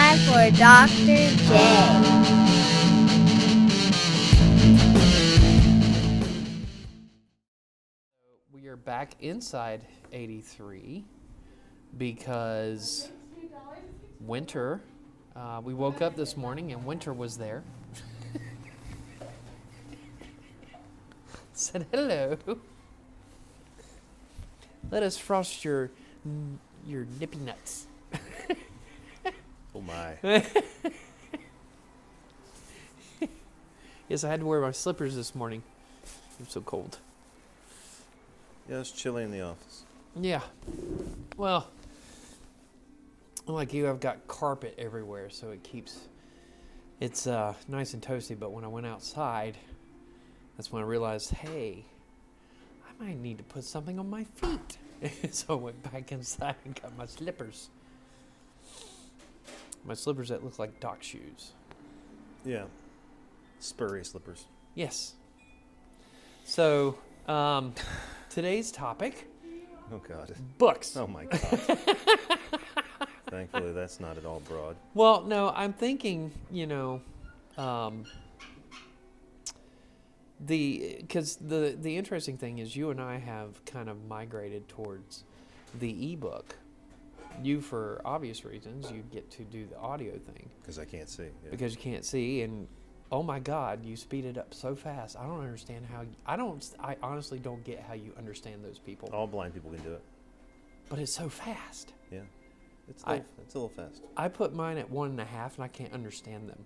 time for Dr. J. We are back inside 83 because Winter, we woke up this morning and Winter was there. Said hello. Let us frost your nippy nuts. Oh my. Yes, I had to wear my slippers this morning. It was so cold. Yeah, it's chilly in the office. Yeah. Well, like you, I've got carpet everywhere, so it's nice and toasty. But when I went outside, that's when I realized, hey, I might need to put something on my feet. So I went back inside and got my slippers. My slippers that look like dock shoes. Yeah. Spurry slippers. Yes. So, today's topic. Oh, God. Books. Oh, my God. Thankfully, that's not at all broad. Well, no, I'm thinking, because the interesting thing is you and I have kind of migrated towards the ebook. You, for obvious reasons, you get to do the audio thing. Because I can't see. Yeah. Because you can't see, and oh my God, you speed it up so fast. I don't understand how. I honestly don't get how you understand those people. All blind people can do it. But it's so fast. Yeah. It's a little fast. I put mine at 1.5, and I can't understand them.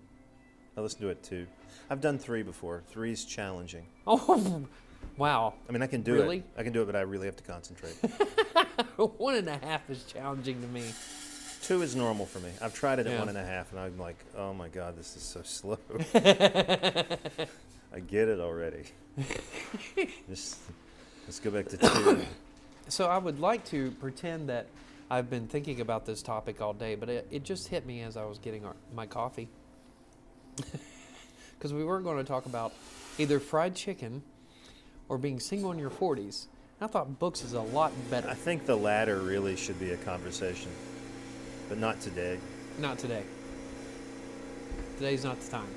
I listen to it, too. I've done 3 before. 3's challenging. Oh, wow. I mean, I can do Really? it. I can do it, but I really have to concentrate. 1.5 is challenging to me. 2 is normal for me. I've tried it at Yeah. 1.5, and I'm like, oh, my God, this is so slow. I get it already. Let's go back to 2. So I would like to pretend that I've been thinking about this topic all day, but it just hit me as I was getting my coffee. Because we were going to talk about either fried chicken or being single in your 40s. I thought books is a lot better. I think the latter really should be a conversation, but not today. Not today. Today's not the time.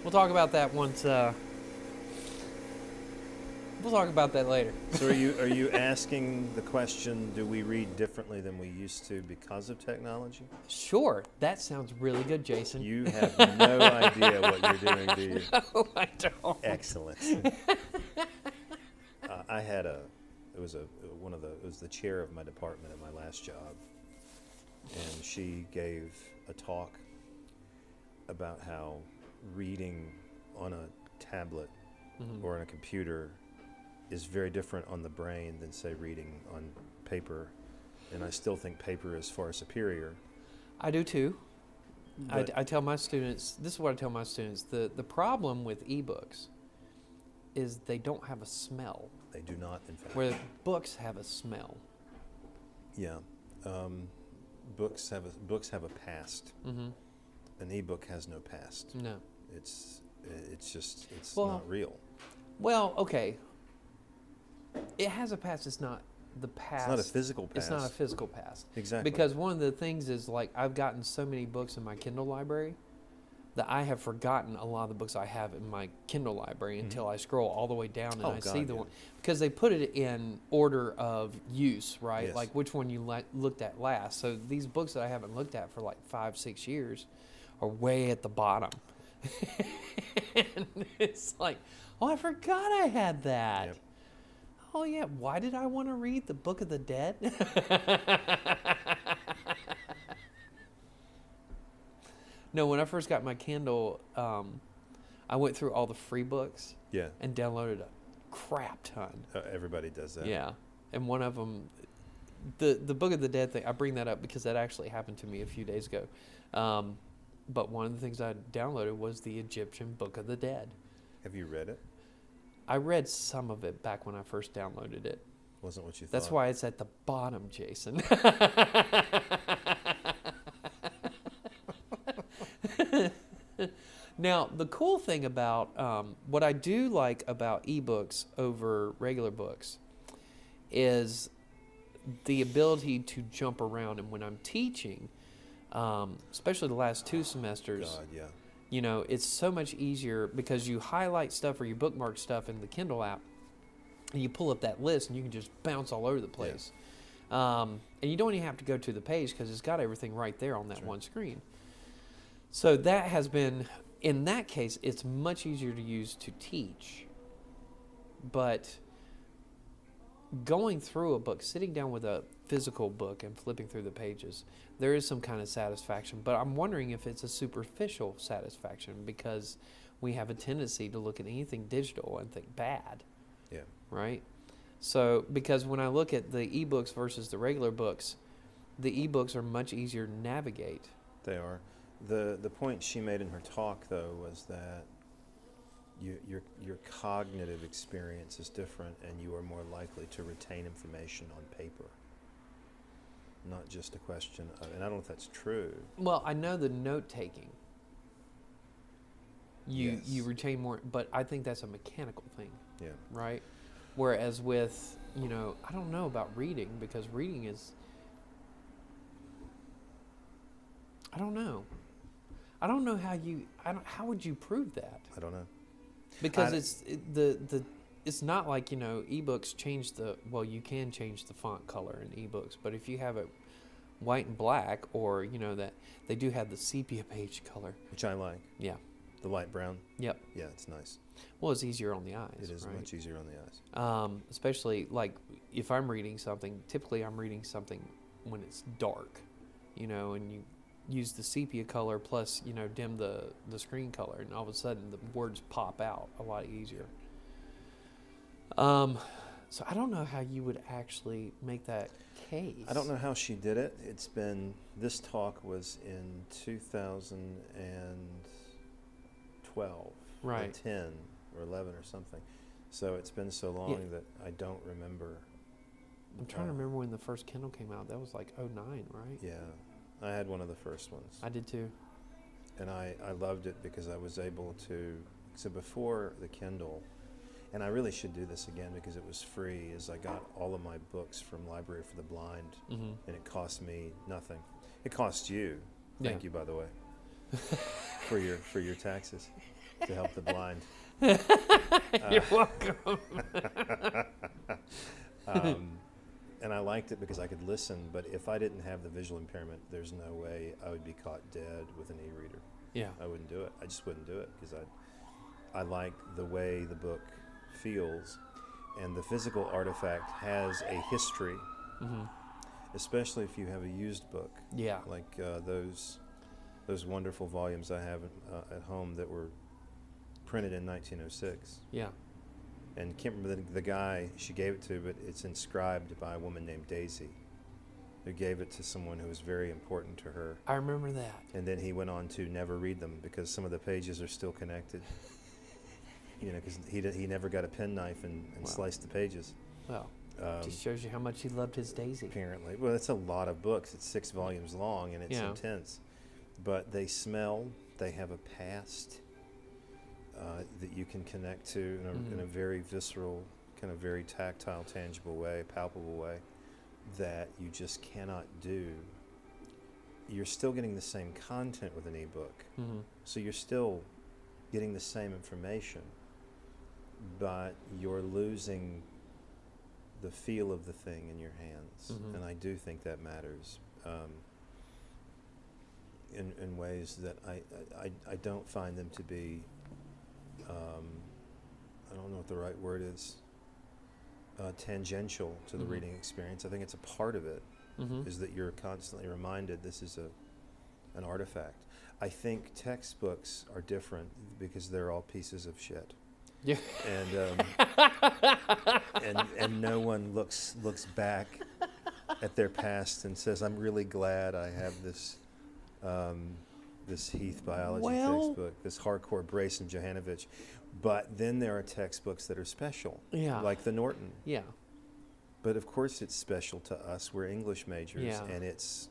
We'll talk about that once. We'll talk about that later. So are you asking the question, do we read differently than we used to because of technology? Sure. That sounds really good, Jason. You have no idea what you're doing, do you? No, I don't. Excellent. I had it was the chair of my department at my last job, and she gave a talk about how reading on a tablet or on a computer is very different on the brain than, say, reading on paper. And I still think paper is far superior. I do too. I tell my students, this is what I tell my students, the problem with ebooks is they don't have a smell. They do not, in fact. Where books have a smell. Yeah. Books have a past. Mm-hmm. An ebook has no past. No. It's Well, not real. Well, okay. It has a past. It's not the past. It's not a physical past. It's not a physical past. Exactly. Because one of the things is, like, I've gotten so many books in my Kindle library that I have forgotten a lot of the books I have in my Kindle library until I scroll all the way down and I see the one. Because they put it in order of use, right? Yes. Like which one you looked at last. So these books that I haven't looked at for like 5-6 years are way at the bottom. And it's like, oh, I forgot I had that. Yep. Oh, yeah. Why did I want to read the Book of the Dead? No, when I first got my Kindle, I went through all the free books and downloaded a crap ton. Everybody does that. Yeah. And one of them, the Book of the Dead thing, I bring that up because that actually happened to me a few days ago. But one of the things I downloaded was the Egyptian Book of the Dead. Have you read it? I read some of it back when I first downloaded it. Wasn't what you thought. That's why it's at the bottom, Jason. Now, the cool thing about what I do like about ebooks over regular books is the ability to jump around. And when I'm teaching, especially the last 2 semesters. God, yeah. You know, it's so much easier because you highlight stuff or you bookmark stuff in the Kindle app, and you pull up that list and you can just bounce all over the place. And you don't even have to go to the page because it's got everything right there on that That's right. one screen. So that has been, in that case, it's much easier to use to teach. But going through a book, sitting down with a physical book and flipping through the pages, there is some kind of satisfaction. But I'm wondering if it's a superficial satisfaction because we have a tendency to look at anything digital and think bad. Yeah. Right? So, because when I look at the ebooks versus the regular books, the ebooks are much easier to navigate. They are. The point she made in her talk, though, was that your cognitive experience is different and you are more likely to retain information on paper. Not just a question of, and I don't know if that's true. Well, I know the note-taking. You Yes. retain more, but I think that's a mechanical thing, Yeah. right? Whereas with, you know, I don't know about reading because reading is, I don't know. I don't know how would you prove that? I don't know. Because it's not like, you know, ebooks change well, you can change the font color in ebooks, but if you have it white and black, or, you know, that they do have the sepia page color. Which I like. Yeah. The light brown. Yep. Yeah, it's nice. Well, it's easier on the eyes. It is right? much easier on the eyes. Especially like if I'm reading something, typically I'm reading something when it's dark, you know, and you use the sepia color plus, you know, dim the screen color, and all of a sudden the words pop out a lot easier. So I don't know how you would actually make that case. I don't know how she did it. This talk was in 2012. Right. Or 10 or 11 or something. So it's been so long that I don't remember. I'm trying to remember when the first Kindle came out. That was like 2009, right? Yeah. I had one of the first ones. I did too. And I loved it because I was able to, so before the Kindle, and I really should do this again because it was free, is I got all of my books from Library for the Blind, Mm-hmm. and it cost me nothing. It cost you, thank Yeah. you by the way, for your taxes to help the blind. You're welcome. And I liked it because I could listen, but if I didn't have the visual impairment, there's no way I would be caught dead with an e-reader. Yeah. I wouldn't do it. I just wouldn't do it because I like the way the book feels, and the physical artifact has a history, Mm-hmm. especially if you have a used book, Yeah. like those wonderful volumes I have at home that were printed in 1906. Yeah. And can't remember the guy she gave it to, but it's inscribed by a woman named Daisy, who gave it to someone who was very important to her. I remember that. And then he went on to never read them because some of the pages are still connected. You know, because he never got a penknife and Wow. sliced the pages. Well, just shows you how much he loved his Daisy. Apparently. Well, it's a lot of books. It's 6 volumes long, and it's Yeah. intense. But they smell. They have a past that you can connect to in a very visceral, kind of very tactile, tangible way, palpable way, that you just cannot do. You're still getting the same content with an ebook. Mm-hmm. So you're still getting the same information, but you're losing the feel of the thing in your hands. Mhm. And I do think that matters in ways that I don't find them to be, I don't know what the right word is, tangential to the Mhm. reading experience. I think it's a part of it, Mm-hmm. is that you're constantly reminded this is an artifact. I think textbooks are different because they're all pieces of shit. Yeah. And no one looks back at their past and says, "I'm really glad I have this this Heath biology textbook, this hardcore Brace and Johanovich." But then there are textbooks that are special, Yeah. like the Norton. Yeah. But of course, it's special to us. We're English majors, Yeah. and it's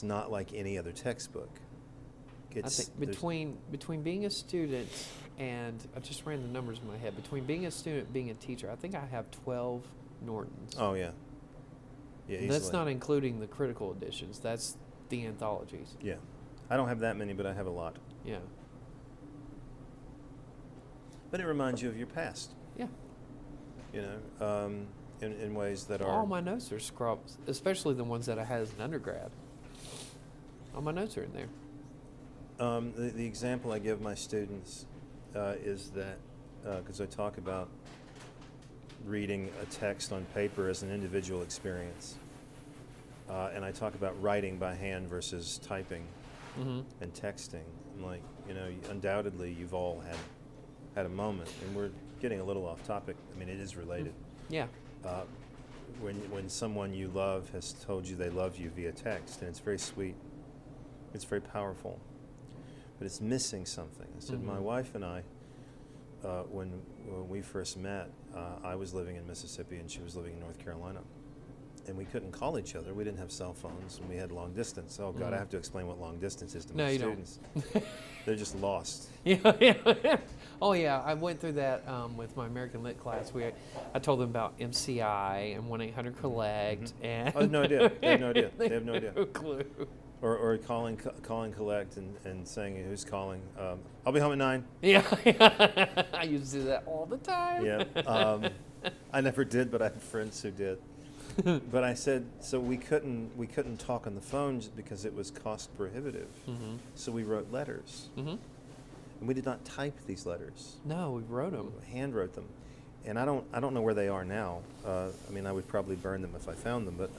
not like any other textbook. I think between being a student and I just ran the numbers in my head. Between being a student and being a teacher, I think I have 12 Nortons. Oh yeah, yeah. And that's easily. not including the critical editions. That's the anthologies. Yeah. I don't have that many, but I have a lot. Yeah. But it reminds you of your past, Yeah. you know, in ways that are... All my notes are scrubbed, especially the ones that I had as an undergrad. All my notes are in there. The example I give my students is that, because I talk about reading a text on paper as an individual experience, and I talk about writing by hand versus typing and texting. I'm like, you know, undoubtedly you've all had a moment, and we're getting a little off topic. I mean, it is related. Yeah. When someone you love has told you they love you via text, and it's very sweet, it's very powerful, but it's missing something. I said, my wife and I, when we first met, I was living in Mississippi and she was living in North Carolina, and we couldn't call each other. We didn't have cell phones, and we had long distance. Oh God, I have to explain what long distance is to my students. They're just lost. Yeah. Oh yeah, I went through that with my American Lit class. I told them about MCI and 1-800-COLLECT and... Oh, no idea. They have no idea. They have no idea. No clue. Or calling collect and saying who's calling. I'll be home at 9. Yeah. I used to do that all the time. Yeah. I never did, but I have friends who did. But I said, so we couldn't talk on the phone just because it was cost prohibitive. So we wrote letters. And we did not type these letters. No, we wrote them. Hand wrote them. And I don't know where they are now. I mean, I would probably burn them if I found them, but...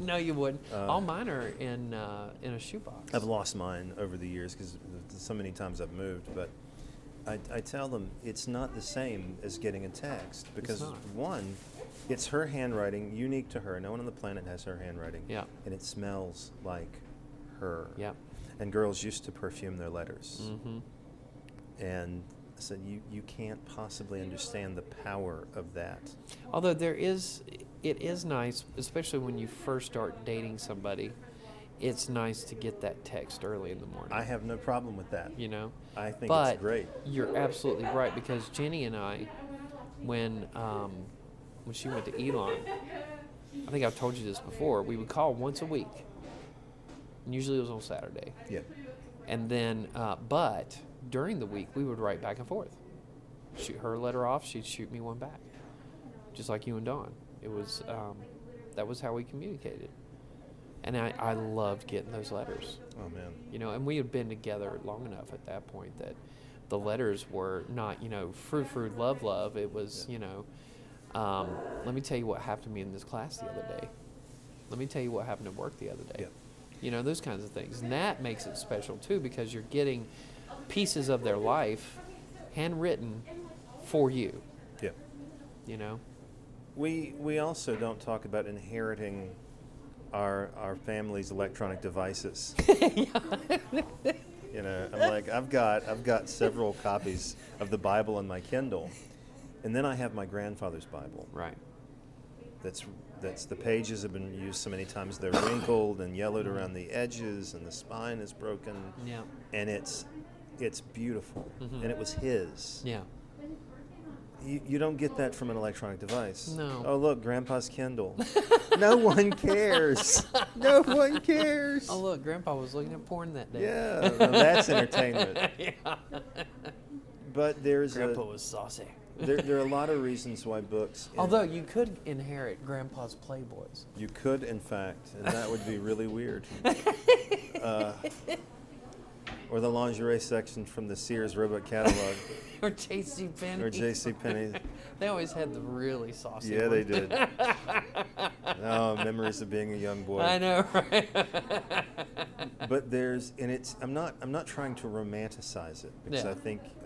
No, you wouldn't. All mine are in a shoebox. I've lost mine over the years because so many times I've moved, but I tell them it's not the same as getting a text because, one, it's her handwriting, unique to her. No one on the planet has her handwriting. Yeah. And it smells like her. Yeah. And girls used to perfume their letters. And I said, you can't possibly understand the power of that. Although it is nice, especially when you first start dating somebody, it's nice to get that text early in the morning. I have no problem with that. You know? I think but it's great. You're absolutely right, because Jenny and I, when she went to Elon, I think I've told you this before, we would call once a week. And usually it was on Saturday. Yeah. And then, but during the week, we would write back and forth. Shoot her a letter off, she'd shoot me one back. Just like you and Dawn. It was, that was how we communicated. And I loved getting those letters. Oh, man. You know, and we had been together long enough at that point that the letters were not, you know, frou-frou, love. It was, you know, let me tell you what happened to me in this class the other day. Let me tell you what happened at work the other day. Yeah. You know, those kinds of things. And that makes it special, too, because you're getting pieces of their life handwritten for you. Yeah. You know? We also don't talk about inheriting our family's electronic devices. You know, I'm like, I've got several copies of the Bible in my Kindle, and then I have my grandfather's Bible. Right. That's the pages have been used so many times they're wrinkled and yellowed around the edges, and the spine is broken. Yeah. And it's beautiful, and it was his. Yeah. You don't get that from an electronic device. No. Oh, look, Grandpa's Kindle. No one cares. No one cares. Oh, look, Grandpa was looking at porn that day. Yeah, well, that's entertainment. Yeah. But Grandpa was saucy. there are a lot of reasons why books... Although you could inherit Grandpa's Playboys. You could, in fact, and that would be really weird. Or the lingerie section from the Sears Roebuck catalog. Or J.C. Penney. Or J.C. Penney. They always had the really saucy Yeah, ones. they did. Oh, memories of being a young boy. I know, right? But I'm not trying to romanticize it, because Yeah.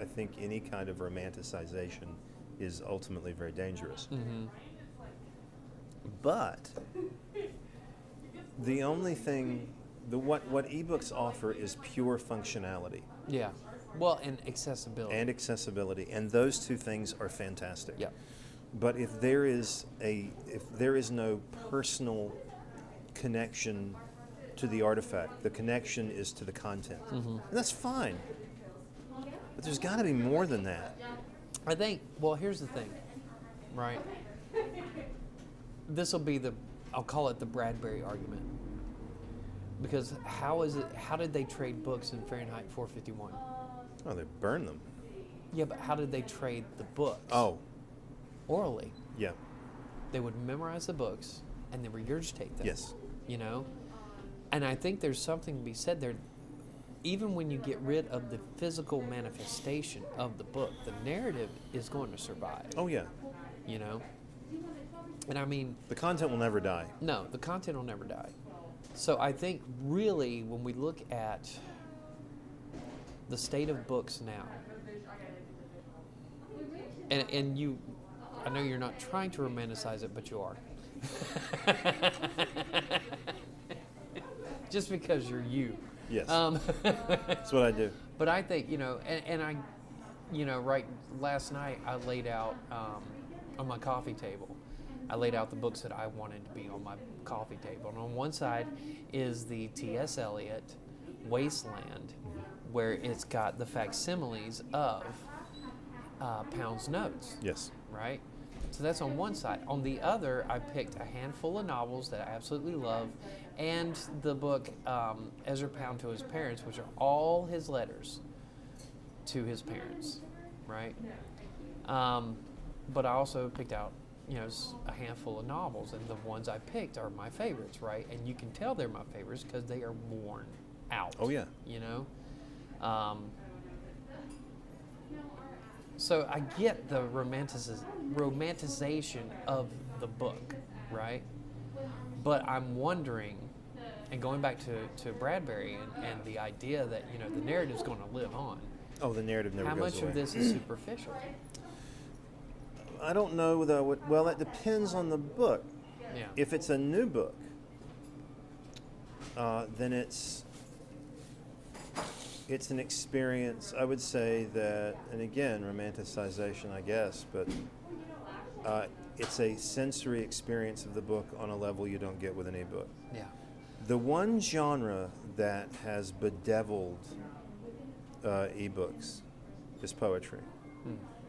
I think any kind of romanticization is ultimately very dangerous. But the only thing, what ebooks offer is pure functionality. Yeah. Well, and accessibility. And those two things are fantastic. Yeah. But if there is no personal connection to the artifact, the connection is to the content. And that's fine. But there's got to be more than that. I think, well, here's the thing, right? This will be I'll call it the Bradbury argument. Because how did they trade books in Fahrenheit 451? Oh, they burn them. Yeah, but how did they trade the books? Oh, Orally. yeah. They would memorize the books and then regurgitate them. Yes. You know? And I think there's something to be said there. Even when you get rid of the physical manifestation of the book, the narrative is going to survive. Oh, yeah. You know? And I mean... The content will never die. No, the content will never die. So I think really when we look at the state of books now, and you, I know you're not trying to romanticize it, but you are. Just because you're you. Yes. That's what I do. But I think, and I, right, last night I laid out on my coffee table, I laid out the books that I wanted to be on my coffee table. And on one side is the T.S. Eliot Wasteland, where it's got the facsimiles of Pound's notes. Yes. Right? So that's on one side. On the other, I picked a handful of novels that I absolutely love, and the book Ezra Pound to His Parents, which are all his letters to his parents, right? But I also picked out, a handful of novels, and the ones I picked are my favorites, right? And you can tell they're my favorites because they are worn out. Oh, yeah. So I get the romanticization of the book, right? But I'm wondering, and going back to Bradbury and the idea that, the narrative's going to live on. Oh, the narrative never goes away. How much of this is superficial? I don't know, though. Well, that depends on the book. Yeah. If it's a new book, then it's an experience. I would say that, and again, romanticization, I guess, but it's a sensory experience of the book on a level you don't get with any book. Yeah. The one genre that has bedeviled ebooks is poetry,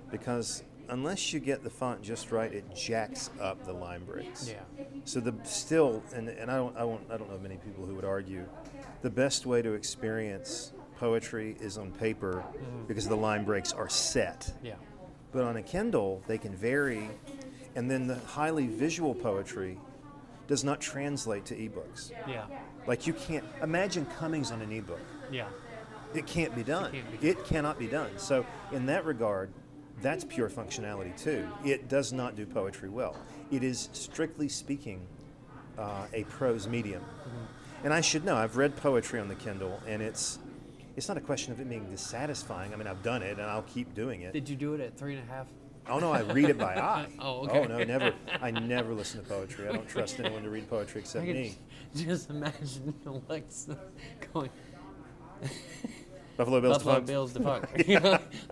because unless you get the font just right, it jacks up the line breaks. Yeah. So and I don't know many people who would argue the best way to experience poetry is on paper because the line breaks are set. Yeah. But on a Kindle, they can vary, and then the highly visual poetry does not translate to ebooks. Yeah. Like you can't imagine Cummings on an ebook. Yeah. It can't be done. It cannot be done. So in that regard, that's pure functionality too. It does not do poetry well. It is, strictly speaking, a prose medium. And I should know, I've read poetry on the Kindle, and it's not a question of it being dissatisfying. I mean, I've done it, and I'll keep doing it. Did you do it at 3.5? Oh, no, I read it by eye. Oh, okay. Oh, no, never. I never listen to poetry. I don't trust anyone to read poetry except me. Just imagine Alexa going, Buffalo Bill's Buffalo defunct. Bill's defunct.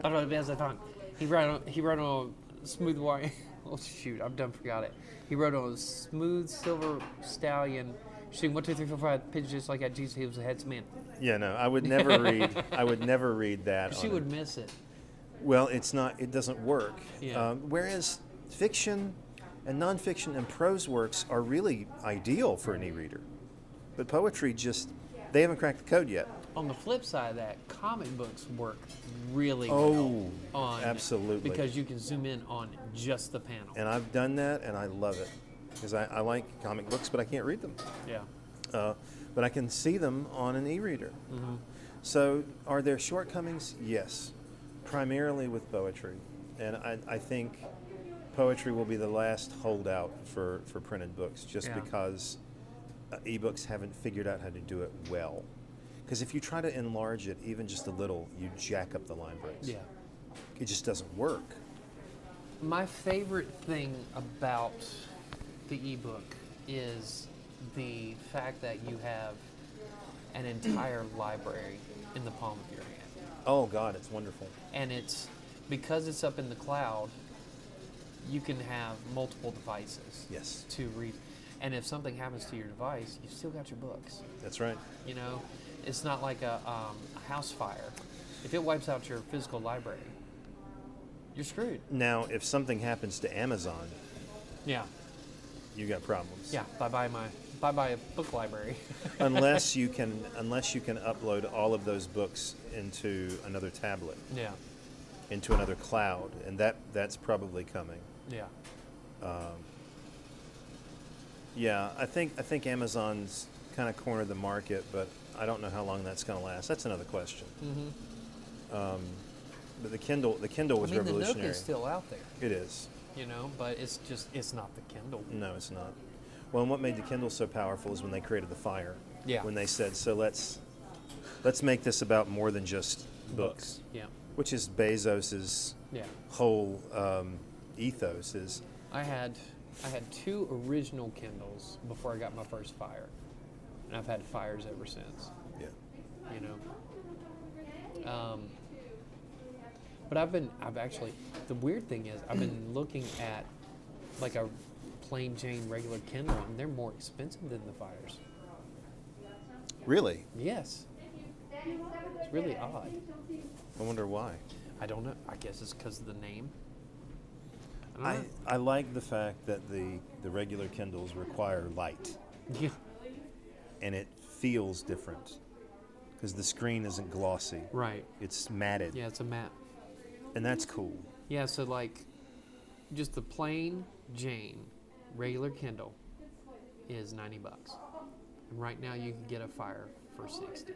Buffalo Bill's defunct. He wrote on Smooth Wire. Oh shoot, I've done forgot it. He wrote on a Smooth Silver Stallion, shooting 1, 2, 3, 4, 5 pitches just like that. Jesus, he was a headsman. Yeah, no, I would never read. I would never read that. She would miss it. Well, it's not. It doesn't work. Yeah. Whereas fiction and nonfiction and prose works are really ideal for an e-reader, but poetry they haven't cracked the code yet. On the flip side of that, comic books work really Oh, well on absolutely. because you can zoom in on just the panel. And I've done that, and I love it because I like comic books, but I can't read them. Yeah. But I can see them on an e-reader. So, are there shortcomings? Yes, primarily with poetry, and I think poetry will be the last holdout for printed books, just because ebooks haven't figured out how to do it well. Because if you try to enlarge it even just a little, you jack up the line breaks. Yeah. It just doesn't work. My favorite thing about the ebook is the fact that you have an entire library in the palm of your hand. Oh, God, it's wonderful. And it's because it's up in the cloud, you can have multiple devices Yes. to read. And if something happens to your device, you've still got your books. That's right. It's not like a house fire. If it wipes out your physical library, you're screwed. Now, if something happens to Amazon, Yeah. you got problems. Yeah, bye bye a book library. unless you can upload all of those books into another tablet, Yeah, into another cloud, and that's probably coming. yeah. Yeah, I think Amazon's kind of cornered the market, but I don't know how long that's going to last. That's another question. Mm-hmm. But the Kindle was I mean, the revolutionary. Nook is still out there, It is. but it's not the Kindle. No, it's not. Well, and what made the Kindle so powerful is when they created the Fire. Yeah. When they said, so let's make this about more than just books. Yeah, Which is Bezos's yeah. whole ethos is. I had 2 original Kindles before I got my first Fire, and I've had Fires ever since. Yeah. But the weird thing is I've been looking at like a plain Jane regular Kindle, and they're more expensive than the Fires. Really? Yes. It's really odd. I wonder why. I don't know. I guess it's because of the name. I don't know. I like the fact that the regular Kindles require light, Yeah. and it feels different because the screen isn't glossy. Right. It's matted, Yeah, it's a matte. and that's cool. Yeah, so like just the plain Jane regular Kindle is $90. And right now you can get a Fire for $60.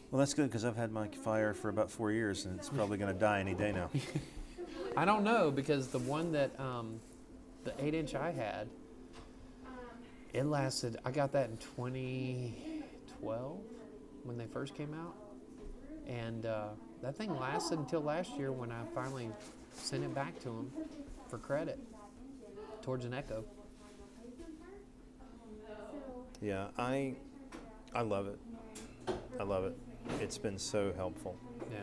Well, that's good because I've had my Fire for about 4 years, and it's probably going to die any day now. I don't know, because the one that the 8-inch I had, it lasted. I got that in 2012 when they first came out, and that thing lasted until last year when I finally sent it back to them for credit towards an Echo. Yeah, I love it. I love it. It's been so helpful. Yeah,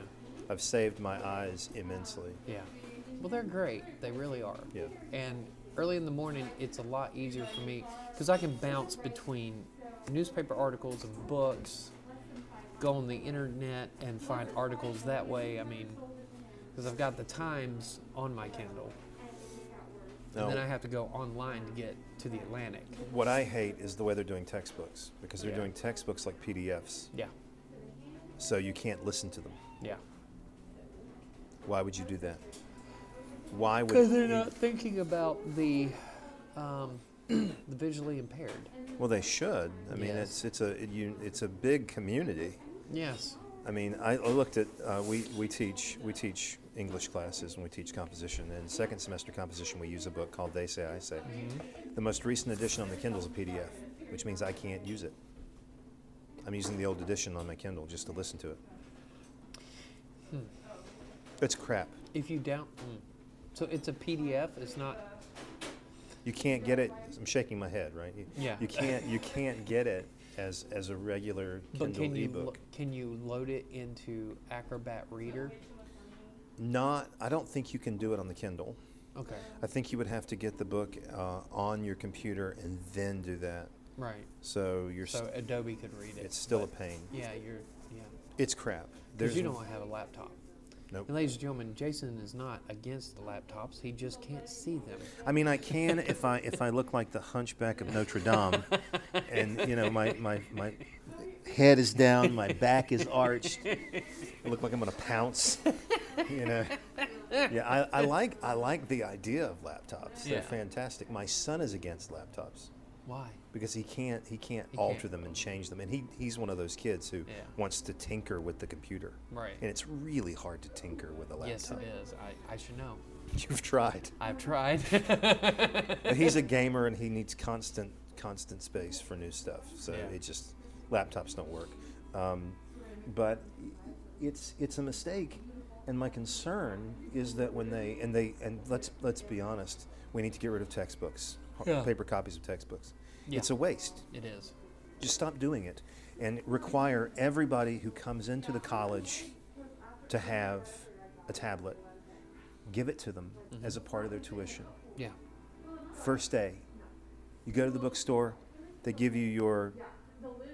I've saved my eyes immensely. yeah. Well, they're great. They really are. Yeah. And early in the morning, it's a lot easier for me because I can bounce between newspaper articles and books, go on the internet and find articles that way. I mean, because I've got the Times on my Kindle, and No. then I have to go online to get to the Atlantic. What I hate is the way they're doing textbooks, because they're Yeah. doing textbooks like PDFs, Yeah, so you can't listen to them. yeah. Why would you do that? Why would Because they're you- not thinking about the the visually impaired. Well, they should. I mean, Yes. it's a big community. Yes. I mean, I looked at we teach English classes and we teach composition. And second semester composition, we use a book called They Say I Say. Mm-hmm. The most recent edition on the Kindle is a PDF, which means I can't use it. I'm using the old edition on my Kindle just to listen to it. It's crap. If you down, so it's a PDF. It's not. You can't get it. I'm shaking my head, right? Yeah. You can't get it as a regular But Kindle ebook. can you load it into Acrobat Reader? I don't think you can do it on the Kindle. Okay. I think you would have to get the book on your computer and then do that. Right. So So Adobe could read it. it's still a but pain. Yeah, yeah. It's crap. Because you don't have a laptop. Nope. And ladies and gentlemen, Jason is not against the laptops. He just can't see them. I mean, I can if I look like the Hunchback of Notre Dame, and my head is down, my back is arched. I look like I'm gonna pounce. Yeah, I like the idea of laptops. They're Yeah. fantastic. My son is against laptops Why? because he can't He alter can't. them and change them, and he's one of those kids who Yeah. wants to tinker with the computer. Right. And it's really hard to tinker with a laptop. Yes, it is. I should know. You've tried. I've tried. But he's a gamer and he needs constant space for new stuff. So Yeah. laptops don't work. But it's a mistake. And my concern is that when let's be honest, we need to get rid of textbooks, Yeah. paper copies of textbooks. Yeah. It's a waste. It is. Just stop doing it, and require everybody who comes into the college to have a tablet. Give it to them as a part of their tuition. Yeah. First day, you go to the bookstore, they give you your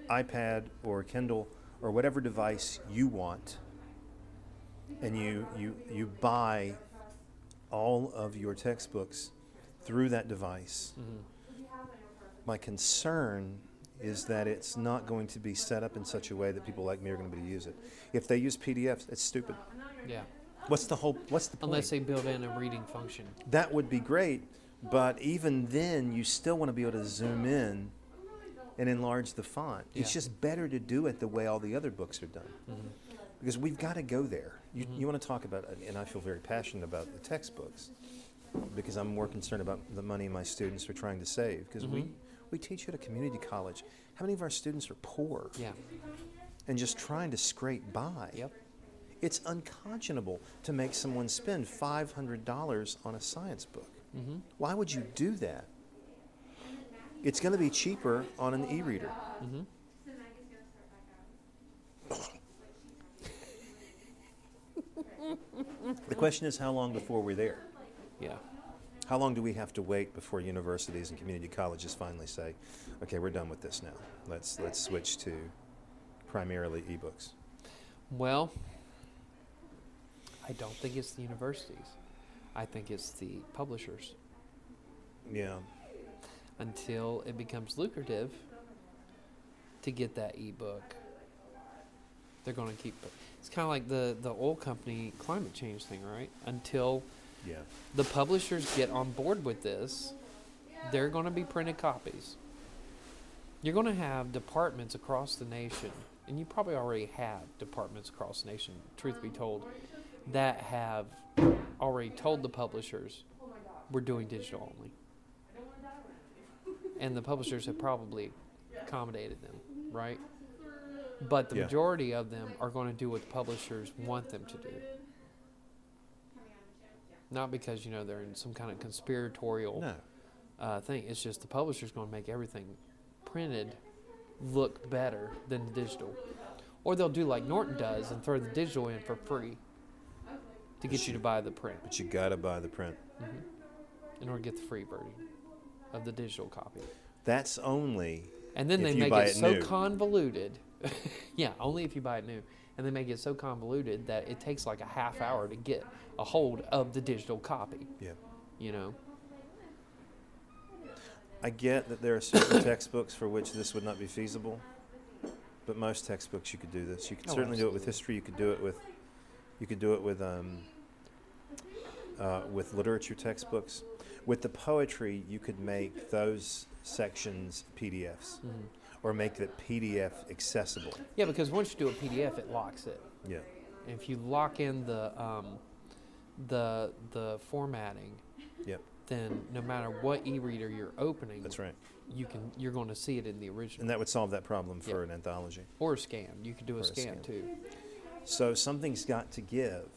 iPad or Kindle or whatever device you want, and you buy all of your textbooks through that device. My concern is that it's not going to be set up in such a way that people like me are going to be able to use it. If they use PDFs, it's stupid. Yeah. What's the point? Unless they build in a reading function. That would be great, but even then, you still want to be able to zoom in and enlarge the font. Yeah. It's just better to do it the way all the other books are done. Because we've got to go there. You want to talk about, and I feel very passionate about the textbooks, because I'm more concerned about the money my students are trying to save. Because we teach at a community college. How many of our students are poor? Yeah. And just trying to scrape by? Yep. It's unconscionable to make someone spend $500 on a science book. Why would you do that? It's going to be cheaper on an e-reader. The question is, how long before we're there? Yeah. How long do we have to wait before universities and community colleges finally say, okay, we're done with this now. Let's switch to primarily ebooks? Well, I don't think it's the universities. I think it's the publishers. Yeah. Until it becomes lucrative to get that ebook, they're going to keep it. It's kind of like the oil company climate change thing, right? Until the publishers get on board with this, they're going to be printed copies. You're going to have departments across the nation, and you probably already have departments across the nation, truth be told, that have already told the publishers, we're doing digital only. And the publishers have probably accommodated them, right? But the majority of them are going to do what the publishers want them to do. Not because, they're in some kind of conspiratorial thing. It's just the publisher's going to make everything printed look better than the digital. Or they'll do like Norton does and throw the digital in for free to get you to buy the print. But you got to buy the print. In order to get the free version of the digital copy. That's only and then if they you make buy it so new. Convoluted. Yeah, only if you buy it new. And they make it so convoluted that it takes like a half hour to get a hold of the digital copy. Yeah. I get that there are certain textbooks for which this would not be feasible, but most textbooks you could do this. You could certainly do it with history. You could do it with literature textbooks. With the poetry, you could make those sections PDFs, or make the PDF accessible. Yeah, because once you do a PDF, it locks it. Yeah. And if you lock in the formatting, then no matter what e-reader you're opening, That's right. you're going to see it in the original. And that would solve that problem for an anthology. Or a scan. You could do a scan too. So something's got to give.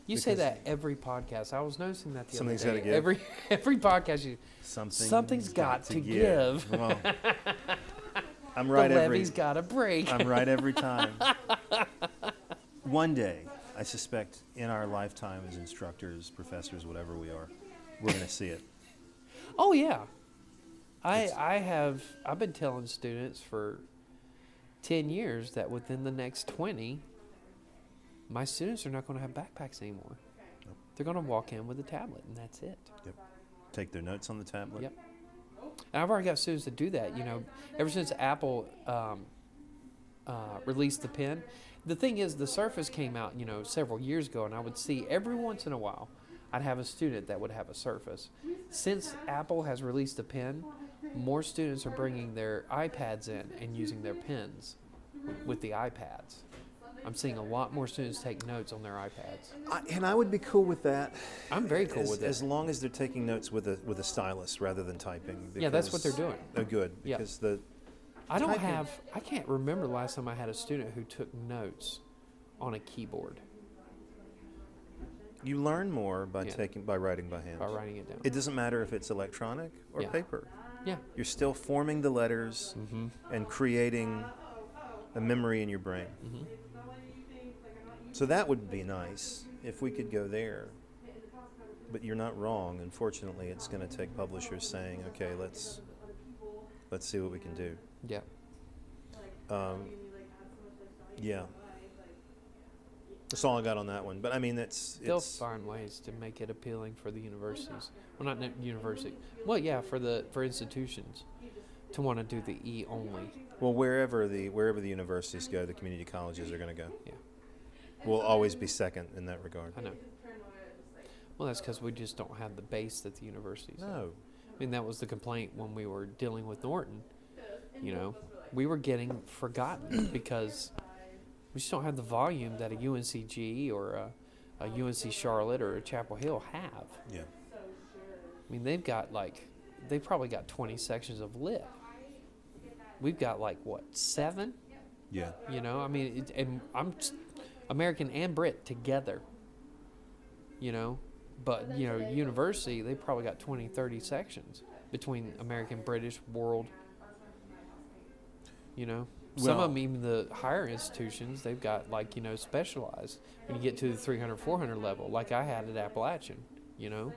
You say that every podcast. I was noticing that the other day. Something's gotta give. Every podcast, something's got to give. Well, I'm right the every. levee's got to break. I'm right every time. One day, I suspect, in our lifetime as instructors, professors, whatever we are, we're going to see it. Oh yeah, I've been telling students for 10 years that within the next 20, my students are not going to have backpacks anymore. Nope. They're going to walk in with a tablet, and that's it. Yep. Take their notes on the tablet. Yep. And I've already got students that do that. Ever since Apple released the pen, the thing is, the Surface came out, several years ago, and I would see every once in a while, I'd have a student that would have a Surface. Since Apple has released the pen, more students are bringing their iPads in and using their pens with the iPads. I'm seeing a lot more students take notes on their iPads. And I would be cool with that. I'm very cool with it. As long as they're taking notes with a stylus rather than typing. Yeah, that's what they're doing. Oh, good. Because I can't remember the last time I had a student who took notes on a keyboard. You learn more by writing by hand. By writing it down. It doesn't matter if it's electronic or paper. Yeah. You're still forming the letters and creating a memory in your brain. So that would be nice if we could go there. But you're not wrong. Unfortunately, it's going to take publishers saying, okay, let's see what we can do. Yeah. Yeah. That's all I got on that one. But I mean, They'll find ways to make it appealing for the universities. Well, not university. Well, yeah, for institutions to want to do the E only. well, wherever the universities go, the community colleges are going to go. Yeah, We'll always be second in that regard. I know. Well, that's because we just don't have the base that the universities have. No. I mean, that was the complaint when we were dealing with Norton. You know, we were getting forgotten because we just don't have the volume that a UNCG or a UNC Charlotte or a Chapel Hill have. Yeah. I mean, they've probably got 20 sections of lit. We've got like, what, 7? Yeah. You know, I mean, and I'm American and Brit together, you know. But, you know, university, they probably got 20, 30 sections between American, British, world. You know, some of them, even the higher institutions, they've got, like, you know, specialized when you get to the 300, 400 level, like I had at Appalachian, you know.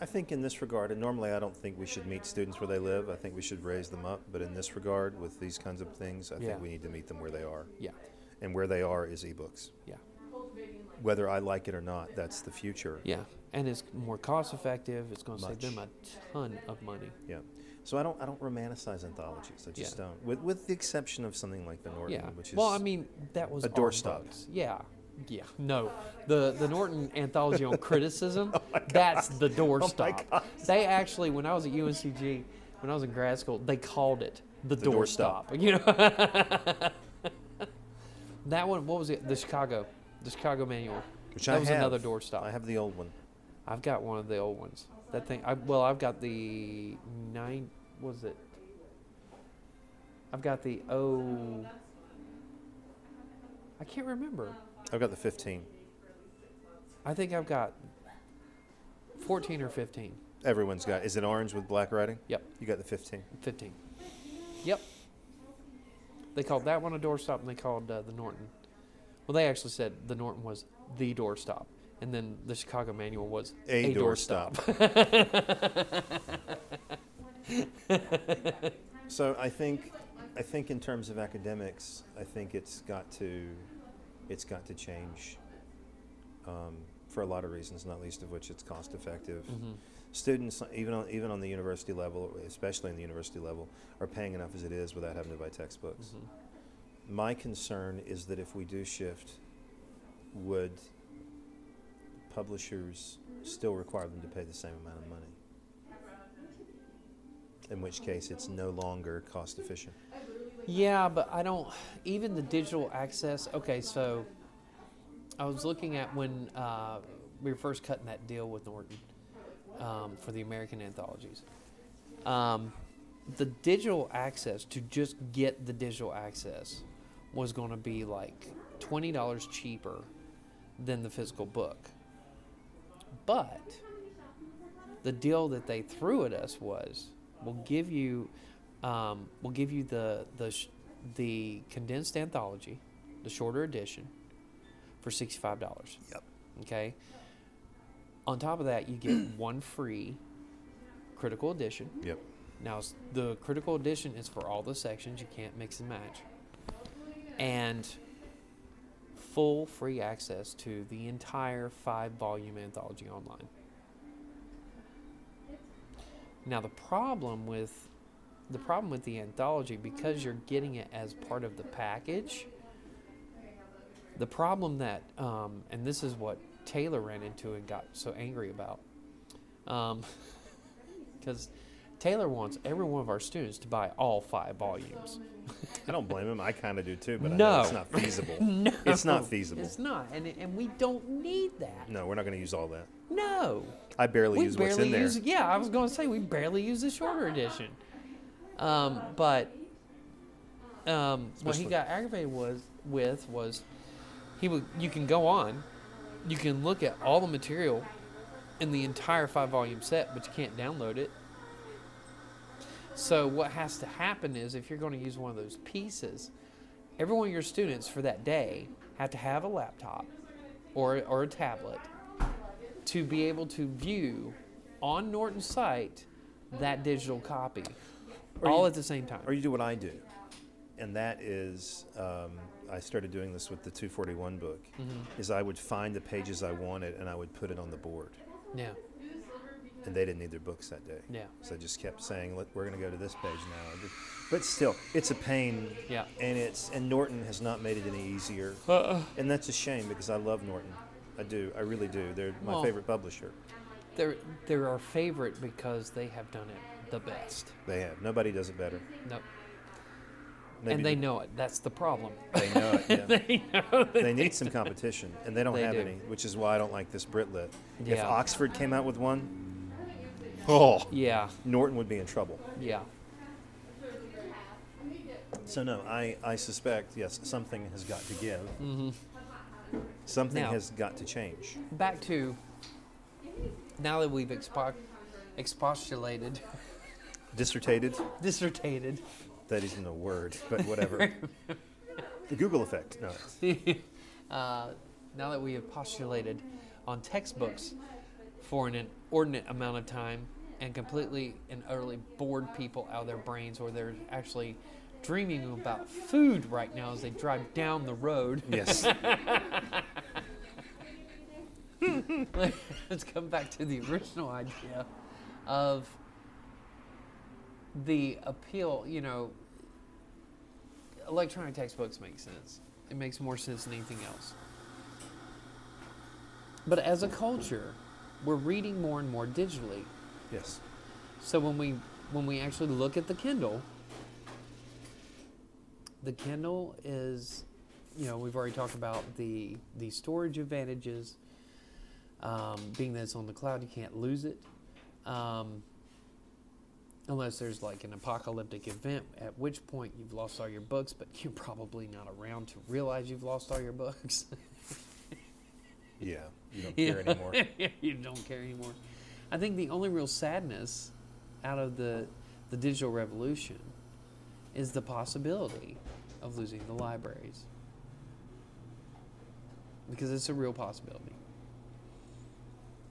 I think in this regard, and normally I don't think we should meet students where they live. I think we should raise them up. But in this regard, with these kinds of things, I Yeah. think we need to meet them where they are. Yeah, And where they are is ebooks. yeah, Whether I like it or not, that's the future. yeah. And it's more cost effective. It's going to save them Much. a ton of money. Yeah. So I don't romanticize anthologies. I just Yeah. don't. With the exception of something like the Norton, Yeah. which is Well, I mean, that was a our doorstop. books. Yeah. Yeah. No. The Norton anthology on criticism, that's the doorstop. They actually, when I was at UNCG, when I was in grad school, they called it the doorstop. You know. That one, what was it? The Chicago manual. which that I was have. another doorstop. I have the old one. I've got one of the old ones. That thing. I've got the 9. What was it? I've got the I can't remember. I've got the 15. I think I've got 14 or 15. Everyone's got. Is it orange with black writing? Yep, You got the 15. 15. Yep. They called that one a doorstop, and they called the Norton. Well, they actually said the Norton was the doorstop, and then the Chicago manual was A doorstop. So I think in terms of academics, I think it's got to change for a lot of reasons, not least of which it's cost effective. Mhm. Students, even on the university level, especially in the university level, are paying enough as it is without having to buy textbooks. Mhm. My concern is that if we do shift, would publishers still require them to pay the same amount of money? In which case, it's no longer cost efficient. Yeah, but I don't. Even the digital access. Okay, so I was looking at when we were first cutting that deal with Norton for the American anthologies. The digital access, to just get the digital access, was going to be like $20 cheaper than the physical book. But the deal that they threw at us was, we'll give you the condensed anthology, the shorter edition, for $65. Yep. Okay. On top of that, you get one free critical edition. Yep. Now, the critical edition is for all the sections. You can't mix and match. And full free access to the entire 5-volume anthology online. Now, the problem with the anthology, because you're getting it as part of the package, the problem that, and this is what Taylor ran into and got so angry about, because Taylor wants every one of our students to buy all 5 volumes. I don't blame him. I kind of do too, but No. I know it's not feasible. No, It's not feasible. It's not, and we don't need that. No, we're not going to use all that. No. I barely We use what's barely in there. use. Yeah, I was going to say we barely use the shorter edition. But what he Especially- got aggravated was you can go on, you can look at all the material in the entire 5-volume set, but you can't download it. So what has to happen is, if you're going to use one of those pieces, every one of your students for that day have to have a laptop or a tablet to be able to view on Norton's site that digital copy, Or all you- at the same time. Or you do what I do, and that is I started doing this with the 241 book, Mm-hmm. is I would find the pages I wanted and I would put it on the board. Yeah. And they didn't need their books that day. Yeah. So I just kept saying, we're going to go to this page now. But still, it's a pain. Yeah. And Norton has not made it any easier. And that's a shame because I love Norton. I do. I really do. They're my favorite publisher. They're our favorite because they have done it the best. They have. Nobody does it better. No. Maybe And they know it. That's the problem. They know it, yeah. They know that They need some competition, and they don't have do. any, which is why I don't like this Britlit. If Yeah. Oxford came out with one, Yeah. Norton would be in trouble. Yeah. So no, I suspect, yes, something has got to give. Mm-hmm. Something Now- has got to change. Back to now that we've expostulated, Dissertated, dissertated. that isn't a word, but whatever. The Google effect. No. Now that we have postulated on textbooks for an inordinate amount of time and completely and utterly bored people out of their brains, or they're actually dreaming about food right now as they drive down the road. Yes. Let's come back to the original idea of the appeal. You know, electronic textbooks make sense. It makes more sense than anything else. But as a culture, we're reading more and more digitally. Yes. So when we actually look at the Kindle is, you know, we've already talked about the storage advantages. Being that it's on the cloud, you can't lose it. Unless there's like an apocalyptic event, at which point you've lost all your books, but you're probably not around to realize you've lost all your books. Yeah. You don't care anymore. You don't care anymore. I think the only real sadness out of the digital revolution is the possibility of losing the libraries. Because it's a real possibility.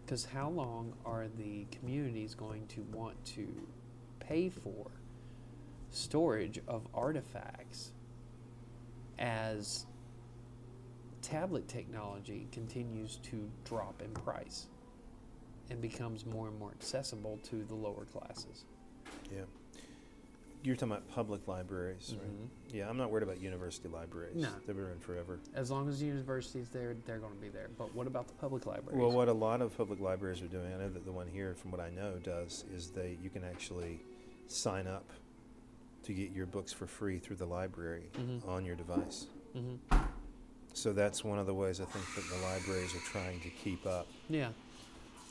Because how long are the communities going to want to pay for storage of artifacts as tablet technology continues to drop in price and becomes more and more accessible to the lower classes? Yeah. You're talking about public libraries, right? Mhm. Yeah, I'm not worried about university libraries. No. They've been around forever. As long as the university's there, they're going to be there. But what about the public libraries? Well, what a lot of public libraries are doing, I know that the one here, from what I know, does, is you can actually sign up to get your books for free through the library Mhm. on your device. Mm-hmm. So that's one of the ways I think that the libraries are trying to keep up Yeah.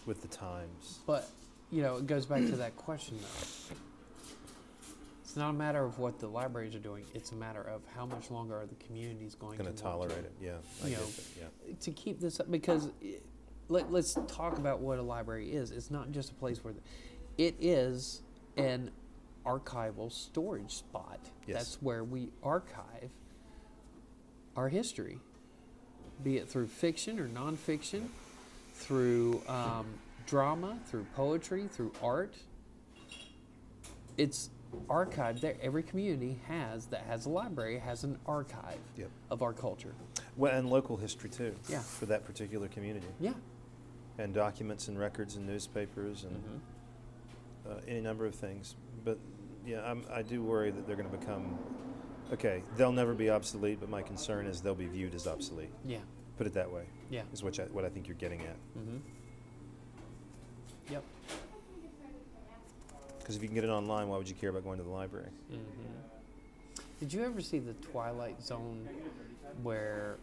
with the times. But, you know, it goes back to that question, though. It's not a matter of what the libraries are doing. It's a matter of how much longer are the communities going Going to to tolerate it, yeah. I you get know, it, yeah. to keep this up, because let's talk about what a library is. It's not just a place where it is an archival storage spot. Yes. That's where we archive our history, be it through fiction or nonfiction, through drama, through poetry, through art. It's archived there. Every community that has a library has an archive Yep. of our culture. Well, and local history too. Yeah. For that particular community. Yeah. And documents and records and newspapers and any number of things. But yeah, I do worry that they're going to become, okay, they'll never be obsolete, but my concern is they'll be viewed as obsolete. Yeah. Put it that way. Yeah. Is what I think you're getting at. Mm-hmm. Yep. Because if you can get it online, why would you care about going to the library? Mm-hmm. Did you ever see the Twilight Zone, where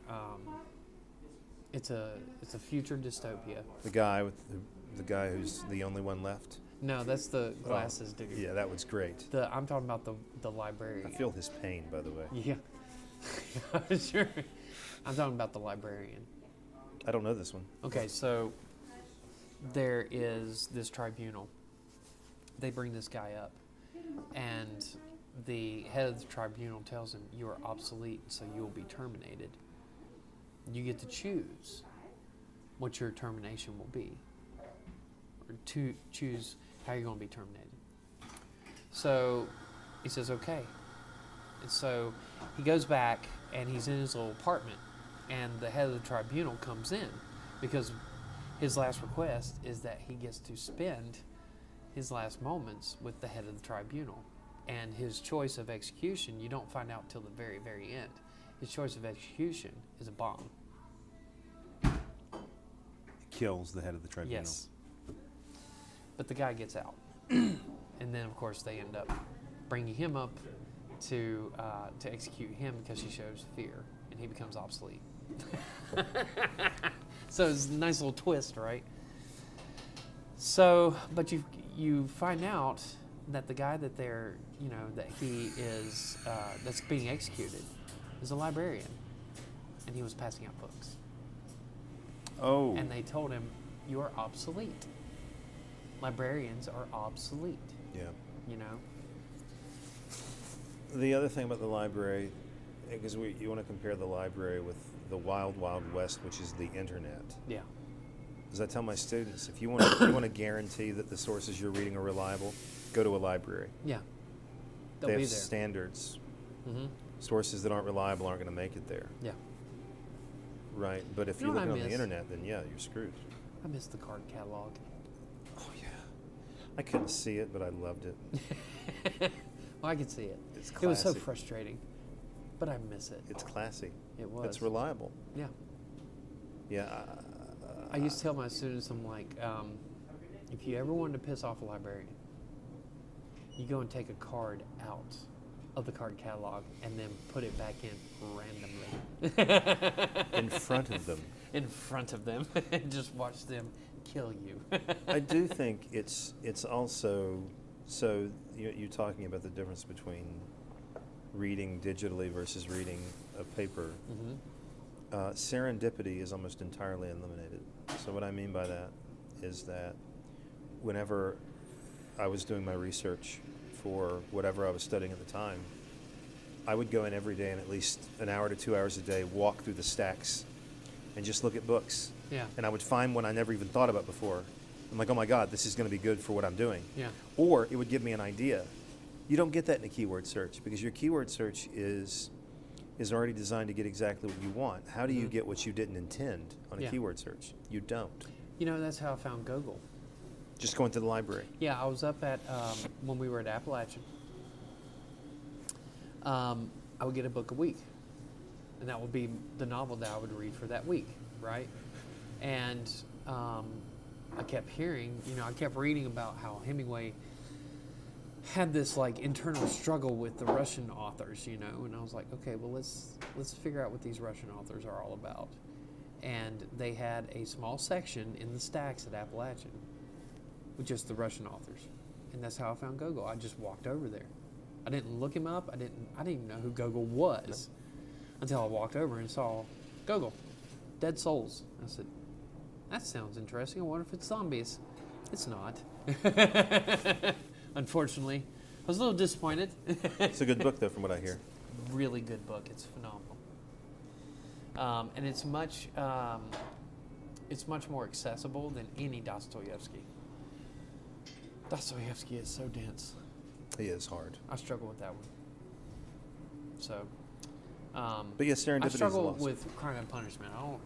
it's a future dystopia? The guy who's the only one left. No, that's the glasses dude. Yeah, that was great. I'm talking about the librarian. I feel his pain, by the way. Yeah. Sure. I'm talking about the librarian. I don't know this one. Okay, so there is this tribunal. They bring this guy up, and the head of the tribunal tells him, "You are obsolete, so you will be terminated. You get to choose what your termination will be, or to choose how you're going to be terminated." So he says, "Okay." And so he goes back and he's in his little apartment, and the head of the tribunal comes in because his last request is that he gets to spend his last moments with the head of the tribunal. And his choice of execution, you don't find out till the very, very end. His choice of execution is a bomb. Kills the head of the tribunal. Yes. But the guy gets out. And then, of course, they end up bringing him up to execute him because he shows fear, and he becomes obsolete. So it's a nice little twist, right? So, but you find out that the guy that they're, that he is, that's being executed is a librarian, and he was passing out books. Oh. And they told him, you are obsolete. Librarians are obsolete, Yeah. The other thing about the library, because you want to compare the library with the wild, wild west, which is the internet. Yeah. As I tell my students, if you want to guarantee that the sources you're reading are reliable, go to a library. Yeah. They'll They be have there. standards. Mm-hmm. Sources that aren't reliable aren't going to make it there. Yeah. Right. But if You you're know what looking I on the miss? internet, then yeah, you're screwed. I miss the card catalog. Oh yeah. I couldn't see it, but I loved it. Well, I could see it. It's It was so classy. frustrating, but I miss it. It's classy. It was. It's reliable. Yeah. Yeah. I used to tell my students, I'm like, if you ever wanted to piss off a librarian, you go and take a card out of the card catalog and then put it back in randomly. in front of them. In front of them. And just watch them kill you. I do think it's also, so you're talking about the difference between reading digitally versus reading a paper. Mm-hmm. Serendipity is almost entirely eliminated. So what I mean by that is that whenever I was doing my research for whatever I was studying at the time, I would go in every day and at least an hour to 2 hours a day walk through the stacks and just look at books. Yeah. And I would find one I never even thought about before. I'm like, oh my God, this is going to be good for what I'm doing. Yeah. Or it would give me an idea. You don't get that in a keyword search because your keyword search is already designed to get exactly what you want. How do you Mm-hmm. get what you didn't intend on a Yeah. keyword search? You don't. That's how I found Google. Just going to the library. Yeah, I was up at, when we were at Appalachian, I would get a book a week. And that would be the novel that I would read for that week, right? And I kept hearing, I kept reading about how Hemingway had this like internal struggle with the Russian authors, and I was like, okay, well let's figure out what these Russian authors are all about. And they had a small section in the stacks at Appalachian with just the Russian authors, and that's how I found Gogol. I just walked over there. I didn't look him up. I didn't even know who Gogol was until I walked over and saw Gogol, Dead Souls. I said, that sounds interesting. I wonder if it's zombies. It's not. Unfortunately, I was a little disappointed. It's a good book, though, from what I hear. Really good book. It's phenomenal, and it's much more accessible than any Dostoevsky. Dostoevsky is so dense. He is hard. I struggle with that one. So, But yeah, Serendipity I is struggle lost. with Crime and Punishment. I don't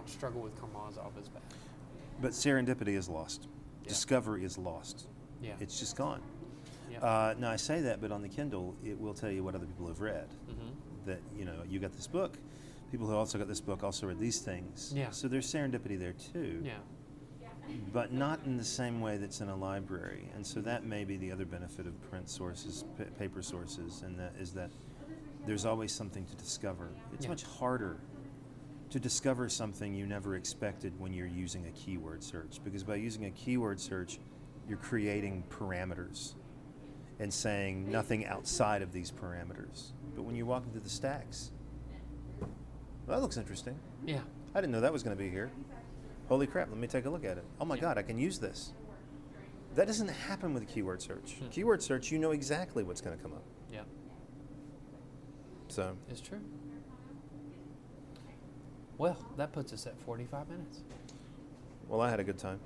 struggle with Karamazov as bad. But Serendipity is lost. Yeah. Discovery is lost. Yeah. It's just gone. Yeah. Now, I say that, but on the Kindle, it will tell you what other people have read. Mm-hmm. That, you got this book. People who also got this book also read these things. Yeah. So there's serendipity there, too. Yeah. But not in the same way that's in a library. And so that may be the other benefit of print sources, paper sources, and that is that there's always something to discover. It's Yeah. much harder to discover something you never expected when you're using a keyword search, because by using a keyword search, you're creating parameters and saying nothing outside of these parameters. But when you walk into the stacks, well, that looks interesting. Yeah. I didn't know that was going to be here. Holy crap, let me take a look at it. Oh my Yeah. God, I can use this. That doesn't happen with a keyword search. Keyword search, you know exactly what's going to come up. Yeah. So, It's true. Well, that puts us at 45 minutes. well, I had a good time.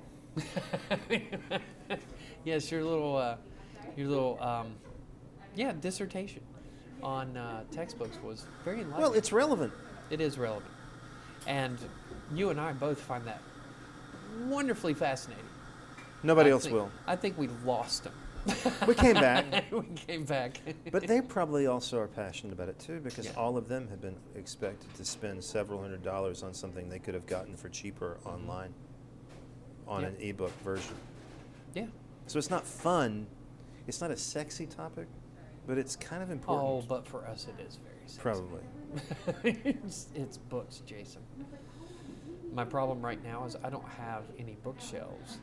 Yes, your little dissertation. on textbooks was very enlightening. Well, it's relevant. It is relevant. And you and I both find that wonderfully fascinating. Nobody else will. I think we lost them. We came back. We came back. But they probably also are passionate about it too, because Yeah. all of them have been expected to spend several $100s on something they could have gotten for cheaper online on Yeah. an ebook version. Yeah. So it's not fun. It's not a sexy topic, but it's kind of important. Oh, but for us it is very sexy. Probably. it's books, Jason. My problem right now is I don't have any bookshelves.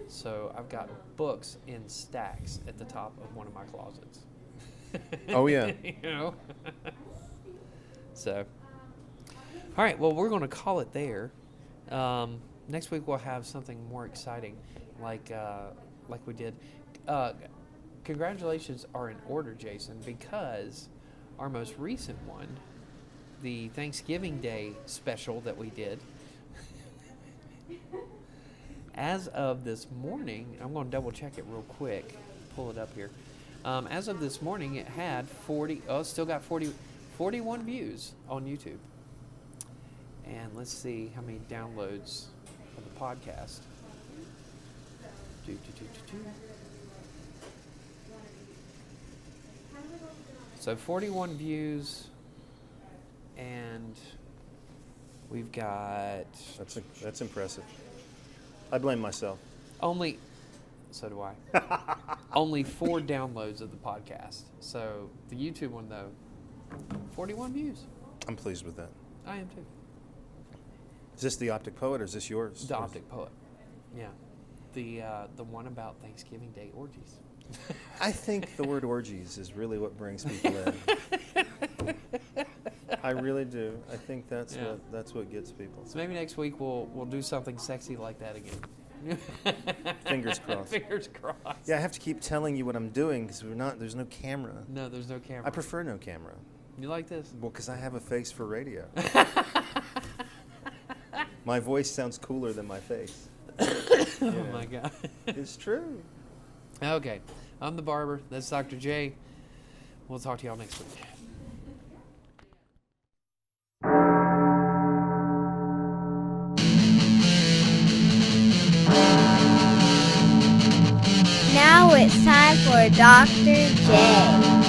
So I've got books in stacks at the top of one of my closets. Oh, yeah. You know? So, all right, well, we're going to call it there. Next week we'll have something more exciting like we did. Congratulations are in order, Jason, because our most recent one, the Thanksgiving Day special that we did, as of this morning, I'm going to double check it real quick, pull it up here. As of this morning, it had 41 views on YouTube. And let's see how many downloads of the podcast. So 41 views, and we've got That's impressive. I blame myself. so do I. Only 4 downloads of the podcast. So the YouTube one, though, 41 views. I'm pleased with that. I am too. Is this the Optic Poet or is this yours? The Optic Poet. Yeah. The one about Thanksgiving Day orgies. I think the word orgies is really what brings people in. I really do. I think that's what gets people. So maybe next week we'll do something sexy like that again. Fingers crossed. Fingers crossed. Yeah, I have to keep telling you what I'm doing because there's no camera. No, there's no camera. I prefer no camera. You like this? Well, because I have a face for radio. My voice sounds cooler than my face. Oh my God. It's true. Okay. I'm the barber. That's Dr. J. We'll talk to y'all next week. Now it's time for Dr. J.